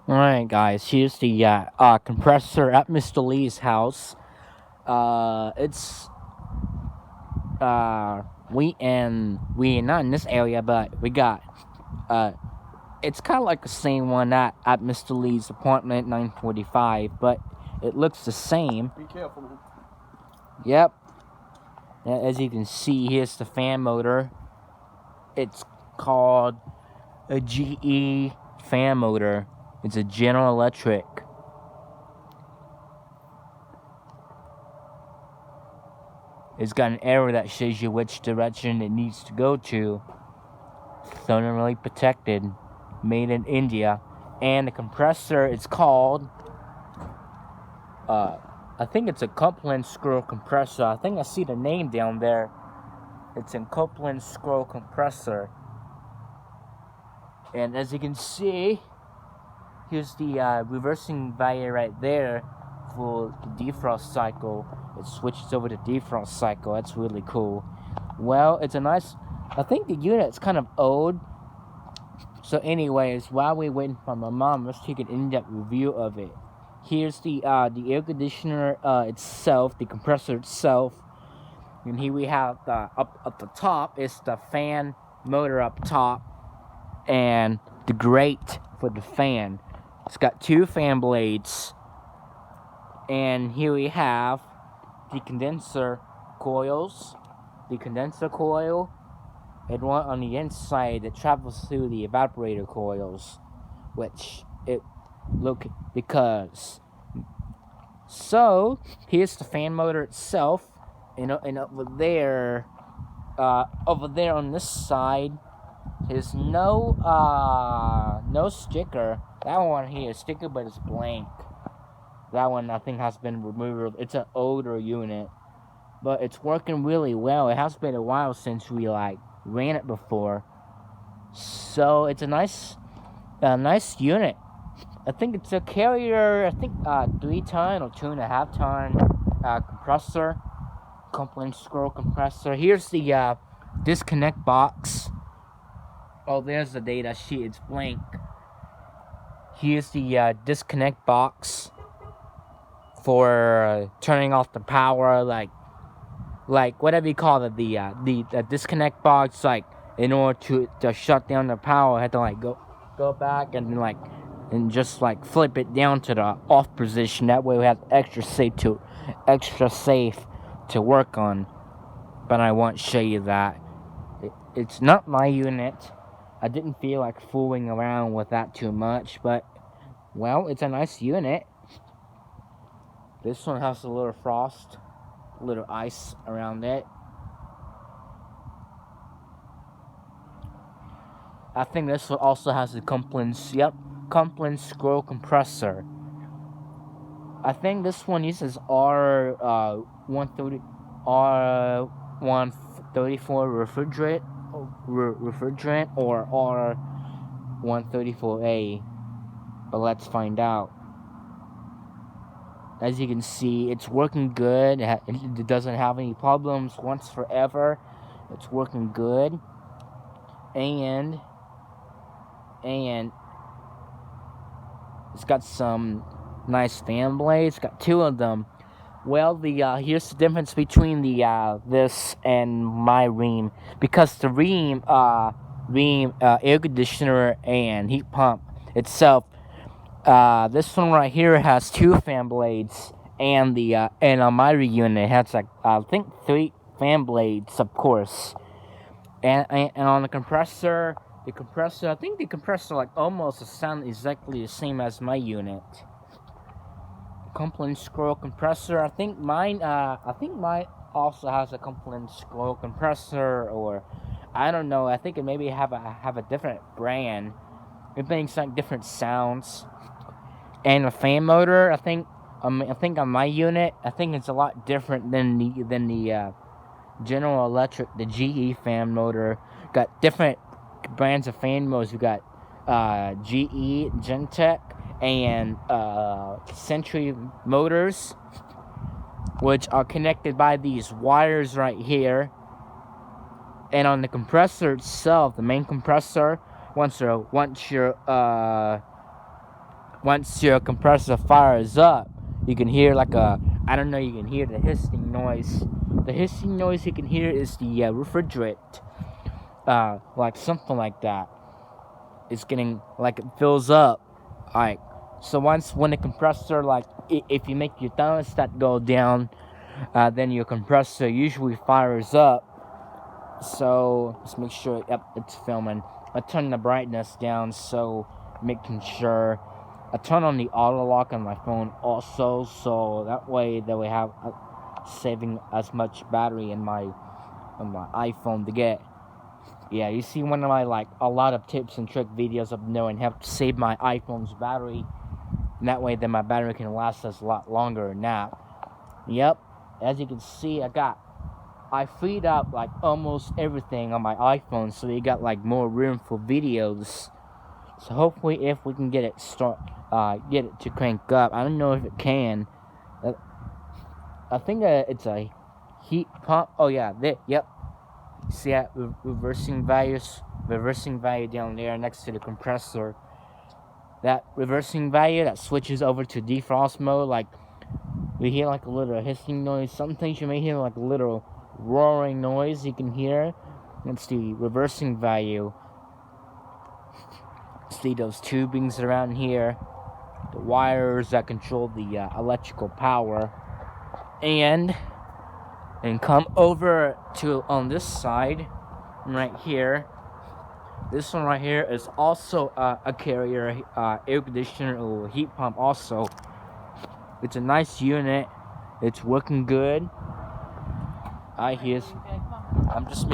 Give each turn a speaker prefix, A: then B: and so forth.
A: Alright, guys, here's the compressor at Mr. Lee's house. It's we not in this area, but we got uh, it's kind of like the same one at Mr. Lee's apartment 945, but it looks the same.
B: Be careful, man.
A: Yep. As you can see, here's the fan motor. It's called a GE fan motor. It's a General Electric. It's got an arrow that shows you which direction it needs to go to. Thermally protected, made in India. And the compressor is called, I think it's a Copeland scroll compressor. I think I see the name down there. It's a Copeland scroll compressor. And as you can see, here's the reversing value right there for the defrost cycle. It switches over to defrost cycle. That's really cool. Well, it's a nice, I think the unit's kind of old. So anyways, while we're waiting for my mom, let's take an in-depth review of it. Here's the air conditioner itself, the compressor itself. And here we have up at the top is the fan motor up top and the grate for the fan. It's got two fan blades. And here we have the condenser coils, the condenser coil, and one on the inside that travels through the evaporator coils, which it look because. So here's the fan motor itself, and over there on this side, there's no sticker. That one here is sticker, but it's blank. That one I think has been removed. It's an older unit, but it's working really well. It has been a while since we ran it before, so it's a nice unit. I think it's a Carrier. I think 3-ton or 2.5-ton compressor, Copeland scroll compressor. Here's the disconnect box. Oh, there's the data sheet. It's blank. Here's the disconnect box for turning off the power, like whatever you call it, the disconnect box. Like in order to shut down the power, I had to go back and just flip it down to the off position. That way we have extra safe to work on. But I won't show you that. It's not my unit. I didn't feel like fooling around with that too much, but well, it's a nice unit. This one has a little frost, a little ice around it. I think this one also has the Copeland scroll compressor. I think this one uses R134 refrigerant or R134A, but let's find out. As you can see, it's working good. It doesn't have any problems once forever. It's working good, and it's got some nice fan blades. It's got two of them. Well, here's the difference between this and my Rheem, because the Rheem air conditioner and heat pump itself, this one right here has two fan blades, and and on my unit it has I think 3 fan blades, of course, and on the compressor, I think the compressor almost sounds exactly the same as my unit. Copeland scroll compressor. I think mine also has a Copeland scroll compressor, or I don't know. I think it maybe have a different brand. It makes different sounds. And a fan motor, I think on my unit, I think it's a lot different than the General Electric, the GE fan motor. Got different brands of fan motors. We got GE, Gentech, and Century motors, which are connected by these wires right here. And on the compressor itself, the main compressor, once you're once your compressor fires up, you can hear like a, I don't know, you can hear the hissing noise. The hissing noise you can hear is the refrigerant, like something like that. It's getting, like, it fills up, like, so when the compressor, like, if you make your thermostat go down, then your compressor usually fires up. So let's make sure, yep, it's filming. I turn the brightness down, so making sure I turn on the auto lock on my phone also, so that way we have saving as much battery on my iPhone to get. Yeah, you see one of my, like, a lot of tips and trick videos of knowing how to save my iPhone's battery, and that way then my battery can last us a lot longer than that. Yep, as you can see, I freed up like almost everything on my iPhone, so you got like more room for videos. So hopefully, if we can get it to crank up, I don't know if it can. I think it's a heat pump. Oh yeah, yep. See that reversing value down there next to the compressor. That reversing value that switches over to defrost mode, like we hear like a little hissing noise. Sometimes you may hear like a little roaring noise you can hear. That's the reversing value. See those tubings around here, the wires that control the electrical power, and come over to on this side right here. This one right here is also a Carrier air conditioner or heat pump also. It's a nice unit. It's working good. I'm just making